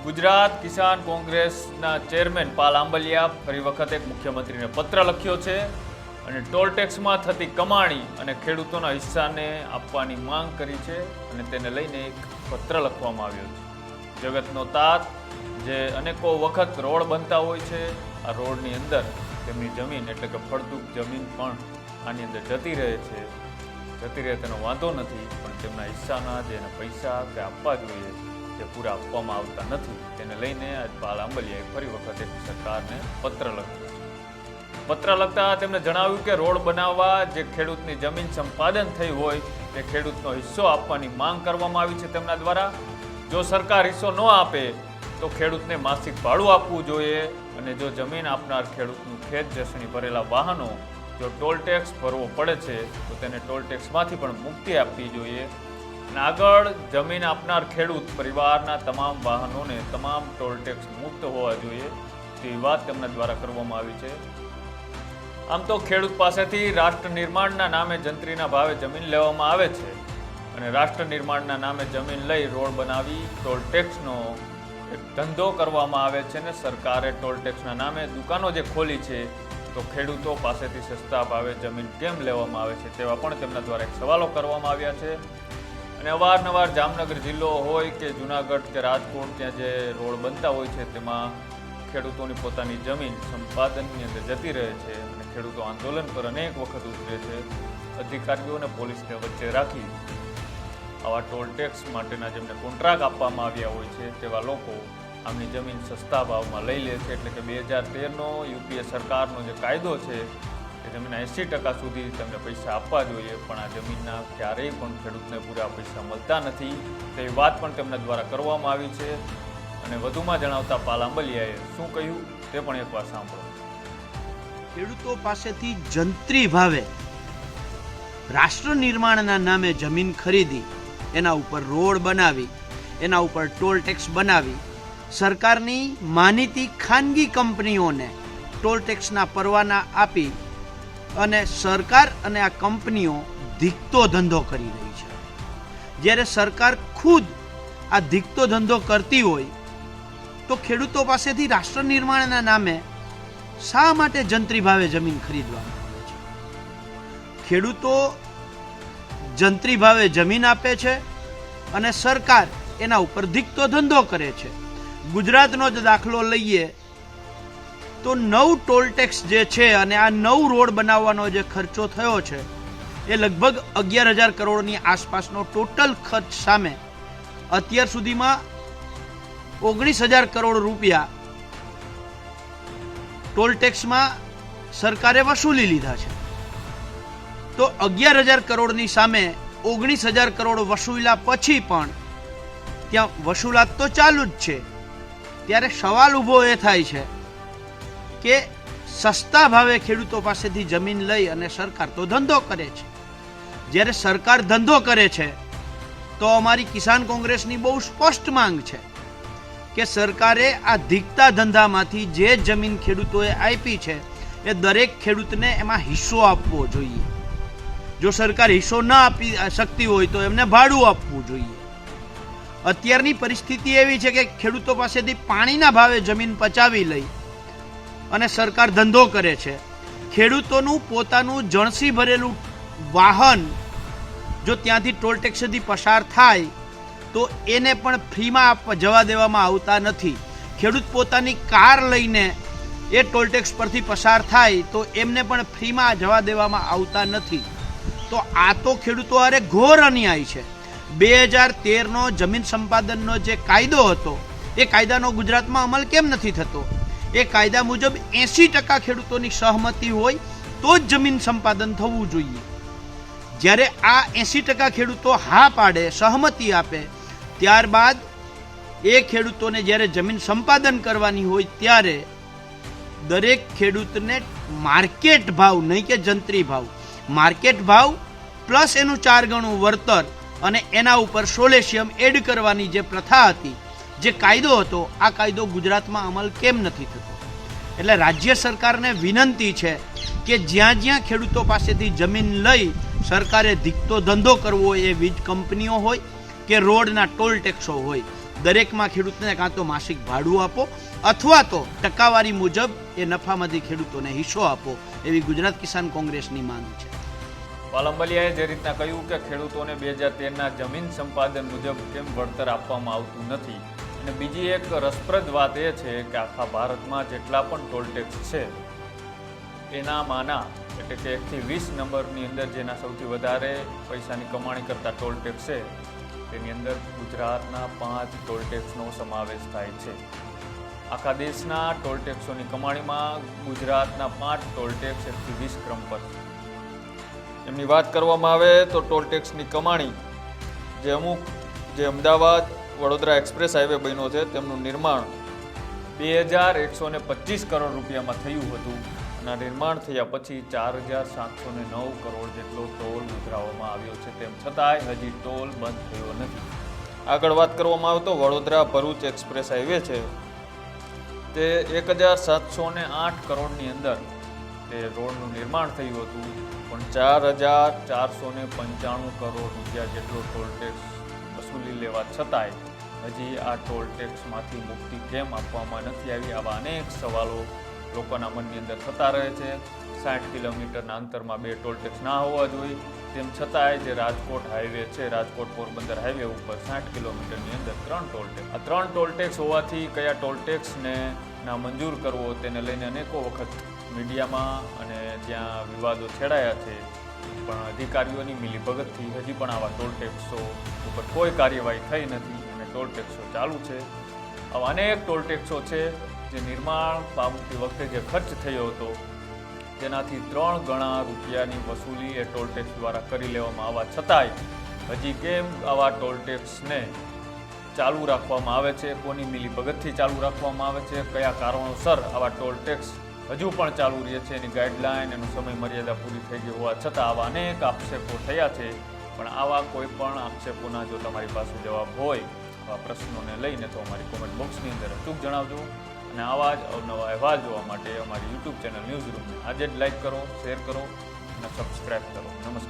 ગુજરાત કિસાન કોંગ્રેસના ચેરમેન પાલ આંબલિયા ફરી વખત એક મુખ્યમંત્રીને પત્ર લખ્યો છે અને ટોલ ટેક્સમાં થતી કમાણી અને ખેડૂતોના હિસ્સાને આપવાની માંગ કરી છે અને તેને લઈને એક પત્ર લખવામાં આવ્યો છે। જગતનો તાત જે અનેકો વખત રોડ બનતા હોય છે, આ રોડની અંદર તેમની જમીન એટલે કે ફળદ્રુપ જમીન પણ આની અંદર જતી રહે તેનો વાંધો નથી, પણ તેમના હિસ્સાના જે પૈસા કે આપવા જોઈએ તે પૂરા આપવામાં આવતા નથી। તેને લઈને આજ પાલ આંબલિયાએ ફરી વખત એક સરકારને પત્ર લખ્યો છે। પત્ર લખતા તેમણે જણાવ્યું કે રોડ બનાવવા જે ખેડૂતની જમીન સંપાદન થઈ હોય તે ખેડૂતનો હિસ્સો આપવાની માંગ કરવામાં આવી છે તેમના દ્વારા। જો સરકાર હિસ્સો ન આપે તો ખેડૂતને માસિક ભાડું આપવું જોઈએ અને જો જમીન આપનાર ખેડૂતનું ખેત જસણી ભરેલા વાહનો જો ટોલ ટેક્સ ભરવો પડે છે તો તેને ટોલ ટેક્સમાંથી પણ મુક્તિ આપવી જોઈએ અને આગળ જમીન આપનાર ખેડૂત પરિવારના તમામ વાહનોને તમામ ટોલ ટેક્સ મુક્ત હોવા જોઈએ તેવી વાત તેમના દ્વારા કરવામાં આવી છે। આમ તો ખેડૂત પાસેથી રાષ્ટ્ર નિર્માણના નામે જંત્રીના ભાવે જમીન લેવામાં આવે છે અને રાષ્ટ્ર નિર્માણના નામે જમીન લઈ રોડ બનાવી ટોલ ટેક્સનો એક ધંધો કરવામાં આવે છે અને સરકારે ટોલ ટેક્સના નામે દુકાનો જે ખોલી છે તો ખેડૂતો પાસેથી સસ્તા ભાવે જમીન કેમ લેવામાં આવે છે તેવા પણ તેમના દ્વારા એક સવાલો કરવામાં આવ્યા છે અને અવારનવાર જામનગર જિલ્લો હોય કે જૂનાગઢ કે રાજકોટ ત્યાં જે રોડ બનતા હોય છે તેમાં ખેડૂતોની પોતાની જમીન સંપાદનની અંદર જતી રહે છે અને ખેડૂતો આંદોલન પર અનેક વખત ઉતરે છે। અધિકારીઓ અને પોલીસને વચ્ચે રાખી આવા ટોલ ટેક્સ માટેના જેમને કોન્ટ્રાક્ટ આપવામાં આવ્યા હોય છે તેવા લોકો આમની જમીન સસ્તા ભાવમાં લઈ લે છે। એટલે કે 2013નો યુપીએ સરકારનો જે કાયદો છે કે જમીનના 80% સુધી તેમને પૈસા આપવા જોઈએ, પણ આ જમીનના ક્યારેય પણ ખેડૂતને પૂરા પૈસા મળતા નથી તેવી વાત પણ તેમના દ્વારા કરવામાં આવી છે। અને વધુમાં જણાવતા પાલ આંબલિયાએ શું કહ્યું તે પણ એકવાર સાંભળો। ખેડૂતો પાસેથી જંત્રી ભાવે રાષ્ટ્ર નિર્માણના નામે જમીન ખરીદી, એના ઉપર રોડ બનાવી, એના ઉપર ટોલ ટેક્સ બનાવી, સરકારની માનીતી ખાનગી કંપનીઓને ટોલ ટેક્સના પરવાના આપી અને સરકાર અને આ કંપનીઓ ધીકતો ધંધો કરી રહી છે। જ્યારે સરકાર ખુદ આ ધીકતો ધંધો કરતી હોય તો ખેડૂતો પાસેથી રાષ્ટ્ર નિર્માણના નામે શા માટે જંત્રી ભાવે જમીન ખરીદવામાં આવે છે? ખેડૂતો જંત્રી ભાવે જમીન આપે છે અને સરકાર એના ઉપર ધીકતો ધંધો કરે છે। ગુજરાતનો જ દાખલો લઈએ તો 9 ટોલ ટેક્સ જે છે અને આ 9 રોડ બનાવવાનો જે ખર્ચો થયો છે એ લગભગ 11,000 કરોડની આસપાસનો ટોટલ ખર્ચ સામે અત્યાર સુધીમાં 19,000 કરોડ રૂપિયા ટોલ ટેક્સમાં સરકારે વસૂલી લીધા છે। તો 11,000 કરોડની સામે 19,000 કરોડ વસૂલ્યા પછી પણ ત્યાં વસૂલાત તો ચાલુ જ છે। ત્યારે સવાલ ઊભો એ થાય છે કે સસ્તા ભાવે ખેડૂતો પાસેથી જમીન લઈ અને સરકાર તો ધંધો કરે છે। જ્યારે સરકાર ધંધો કરે છે તો અમારી કિસાન કોંગ્રેસની બહુ સ્પષ્ટ માંગ છે કે સરકારે આ ધીકતા ધંધામાંથી જે જમીન ખેડૂતોએ આપી છે એ દરેક ખેડૂતને એમાં હિસ્સો આપવો જોઈએ। જો સરકાર હિસ્સો ન આપી શકતી હોય તો એમને ભાડું આપવું જોઈએ। અત્યારની પરિસ્થિતિ એવી છે કે ખેડૂતો પાસેથી પાણીના ભાવે જમીન પચાવી લઈ અને સરકાર ધંધો કરે છે। ખેડૂતોનું પોતાનું જણસી ભરેલું વાહન જો ત્યાંથી ટોલ ટેક્સથી પસાર થાય તો એને પણ ફ્રીમાં જવા દેવામાં આવતા નથી। ખેડૂત પોતાની કાર લઈને એ ટોલ ટેક્સ પરથી પસાર થાય તો એમને પણ ફ્રીમાં જવા દેવામાં આવતા નથી। તો આ તો ખેડૂતો હારે ઘોર અન્યાય છે। 2013નો જમીન સંપાદનનો જે કાયદો હતો એ કાયદાનો ગુજરાતમાં અમલ કેમ નથી થતો? એ કાયદા મુજબ 80% ખેડૂતોની સહમતિ હોય તો જ જમીન સંપાદન થવું જોઈએ। જ્યારે આ 80% ખેડૂતો હા પાડે, સહમતિ આપે, ત્યારબાદ એ ખેડૂતોને જ્યારે જમીન સંપાદન કરવાની હોય ત્યારે દરેક ખેડૂતને માર્કેટ ભાવ, નહીં કે જંત્રી ભાવ, માર્કેટ ભાવ પ્લસ એનું 4 ગણું વળતર અને એના ઉપર સોલેશિયમ એડ કરવાની જે પ્રથા હતી, જે કાયદો હતો, આ કાયદો ગુજરાતમાં અમલ કેમ નથી થતો? એટલે રાજ્ય સરકારને વિનંતી છે કે જ્યાં જ્યાં ખેડૂતો પાસેથી જમીન લઈ સરકારે ધીકતો ધંધો કરવો હોય, એ વીજ કંપનીઓ હોય કે રોડના ટોલ ટેક્સો હોય, દરેકમાં ખેડૂતને કાં તો માસિક ભાડું આપો અથવા તો ટકાવારી મુજબ એ નફામાંથી ખેડૂતોને હિસ્સો આપો, એવી ગુજરાત કિસાન કોંગ્રેસની માંગ છે. પાલ આંબલિયાએ જે રીતના કહ્યું કે ખેડૂતોને 2013ના જમીન સંપાદન મુજબ કેમ વળતર આપવામાં આવતું નથી, અને બીજી એક રસપ્રદ વાત એ છે કે આખા ભારતમાં જેટલા પણ ટોલટેક્સ છે એનામાંના એટલે કે 1 થી 20 નંબરની અંદર જેના સૌથી વધારે પૈસાની કમાણી કરતા ટોલટેક્સ છે તેની અંદર ગુજરાતના 5 ટોલટેક્સનો સમાવેશ થાય છે. આખા દેશના ટોલટેક્સોની કમાણીમાં ગુજરાતના 5 ટોલટેક્સ 1 થી 20 ક્રમ પર છે. એમની વાત કરવામાં આવે તો ટોલટેક્સની કમાણી જે અમદાવાદ વડોદરા એક્સપ્રેસ હાઈવે બન્યો છે તેમનું નિર્માણ 2125 કરોડ રૂપિયામાં થયું હતું, અને નિર્માણ થયા પછી 4709 કરોડ જેટલો ટોલ ઉઘરાવવામાં આવ્યો છે. તેમ છતાંય હજી ટોલ બંધ થયો નથી. આગળ વાત કરવામાં આવે તો વડોદરા ભરૂચ એક્સપ્રેસ હાઈવે છે તે 1708 કરોડની અંદર તે રોડનું નિર્માણ થયું હતું, પણ 4495 કરોડ રૂપિયા જેટલો ટોલટેક્સ વસૂલી લેવા છતાંય હજી આ ટોલટેક્સમાંથી મુક્તિ કેમ આપવામાં નથી આવી, આવા અનેક સવાલો લોકોના મનની અંદર થતા રહે છે. 60 કિલોમીટરના અંતરમાં 2 ટોલટેક્સ ના હોવા જોઈએ, તેમ છતાંય જે રાજકોટ હાઈવે છે, રાજકોટ પોરબંદર હાઈવે ઉપર 60 કિલોમીટરની અંદર 3 ટોલટેક્સ. આ 3 ટોલટેક્સ હોવાથી કયા ટોલટેક્સને ના મંજૂર કરવો તેને લઈને અનેકો વખત મીડિયામાં અને ત્યાં વિવાદો છેડાયા છે, પણ અધિકારીઓની મિલીભગતથી હજી પણ આવા ટોલટેક્સો ઉપર કોઈ કાર્યવાહી થઈ નથી અને ટોલટેક્સો ચાલુ છે. આવા અનેક ટોલટેક્સો છે જે નિર્માણ પામતી વખતે જે ખર્ચ થયો હતો તેનાથી 3 ગણા રૂપિયાની વસૂલી એ ટોલટેક્સ દ્વારા કરી લેવામાં આવવા છતાંય હજી કેમ આવા ટોલટેક્સને ચાલુ રાખવામાં આવે છે, કોની મિલીભગતથી ચાલુ રાખવામાં આવે છે, કયા કારણોસર આવા ટોલટેક્સ હજુ પણ ચાલુ રહે છે, એની ગાઈડલાઈન એનું સમય મર્યાદા પૂરી થઈ ગઈ હોવા છતાં આવા અનેક આક્ષેપો થયા છે. પણ આવા કોઈ પણ આક્ષેપોના જો તમારી પાસે જવાબ હોય, આવા પ્રશ્નોને લઈને તો અમારી કોમેન્ટ બોક્સની અંદર અચૂક જણાવજો. અને આવા જ અવનવા અહેવાલ જોવા માટે અમારી યુટ્યુબ ચેનલ ન્યૂઝ રૂમને આજે જ લાઈક કરો, શેર કરો અને સબસ્ક્રાઈબ કરો. નમસ્કાર.